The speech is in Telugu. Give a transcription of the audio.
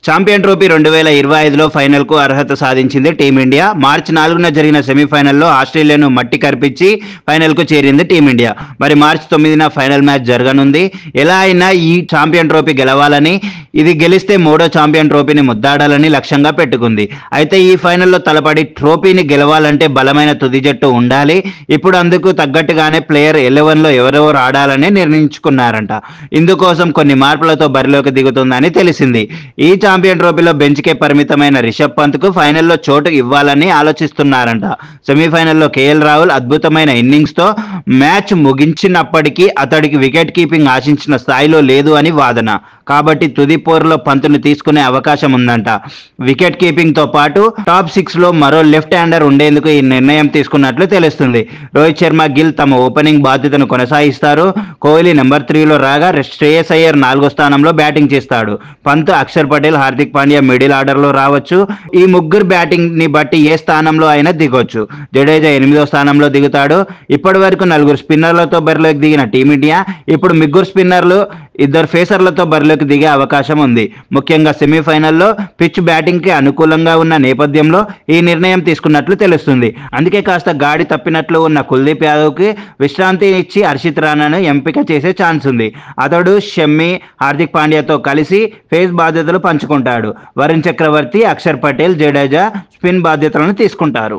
ఛాంపియన్ ట్రోఫీ 2025లో ఫైనల్కు అర్హత సాధించింది టీమిండియా. మార్చి 4న జరిగిన సెమీఫైనల్లో ఆస్ట్రేలియాను మట్టి కరిపించి ఫైనల్కు చేరింది టీమిండియా. మరి మార్చి 9న ఫైనల్ మ్యాచ్ జరగనుంది. ఎలా అయినా ఈ ఛాంపియన్ ట్రోఫీ గెలవాలని, ఇది గెలిస్తే మూడో ఛాంపియన్ ట్రోఫీని ముద్దాడాలని లక్ష్యంగా పెట్టుకుంది. అయితే ఈ ఫైనల్లో తలపడి ట్రోఫీని గెలవాలంటే బలమైన తుది జట్టు ఉండాలి. ఇప్పుడు అందుకు తగ్గట్టుగానే ప్లేయర్ 11లో ఎవరెవరు ఆడాలని నిర్ణయించుకున్నారంట. ఇందుకోసం కొన్ని మార్పులతో బరిలోకి దిగుతుందని తెలిసింది. ఈ ఛాంపియన్ ట్రోఫీలో బెంచ్కే పరిమితమైన రిషబ్ పంత్కు ఫైనల్లో చోటు ఇవ్వాలని ఆలోచిస్తున్నారంట. సెమీఫైనల్లో కేఎల్ రాహుల్ అద్భుతమైన ఇన్నింగ్స్తో మ్యాచ్ ముగించినప్పటికీ అతడికి వికెట్ కీపింగ్ ఆశించిన స్థాయిలో లేదు అని వాదన. కాబట్టి తుది పోరులో పంత్ను తీసుకునే అవకాశం ఉందంట. వికెట్ కీపింగ్తో పాటు టాప్ 6లో మరో లెఫ్ట్ హ్యాండర్ ఉండేందుకు ఈ నిర్ణయం తీసుకున్నట్లు తెలుస్తుంది. రోహిత్ శర్మ, గిల్ తమ ఓపెనింగ్ బాధ్యతను కొనసాగిస్తారు. కోహ్లీ నెంబర్ 3లో రాగా శ్రేయస్ అయ్యర్ 4వ స్థానంలో బ్యాటింగ్ చేస్తాడు. పంత్, అక్షర్ పటేల్, హార్దిక్ పాండ్యా మిడిల్ ఆర్డర్లో రావచ్చు. ఈ ముగ్గురు బ్యాటింగ్ ని బట్టి ఏ స్థానంలో అయినా దిగొచ్చు. జడేజా 8వ స్థానంలో దిగుతాడు. ఇప్పటి వరకు 4 స్పిన్నర్లతో బరిలోకి దిగిన టీమిండియా ఇప్పుడు ముగ్గురు స్పిన్నర్లు, 2 ఫేసర్లతో బరిలోకి దిగే అవకాశం ఉంది. ముఖ్యంగా సెమీఫైనల్లో పిచ్ బ్యాటింగ్కి అనుకూలంగా ఉన్న నేపథ్యంలో ఈ నిర్ణయం తీసుకున్నట్లు తెలుస్తుంది. అందుకే కాస్త గాడి తప్పినట్లు ఉన్న కుల్దీప్ యాదవ్కి విశ్రాంతి ఇచ్చి హర్షిత్ రాణాను ఎంపిక చేసే ఛాన్స్ ఉంది. అతడు షమ్మి, హార్దిక్ పాండ్యాతో కలిసి ఫేస్ బాధ్యతలు పంచుకుంటాడు. వరుణ్ చక్రవర్తి, అక్షర్ పటేల్, జడేజా స్పిన్ బాధ్యతలను తీసుకుంటారు.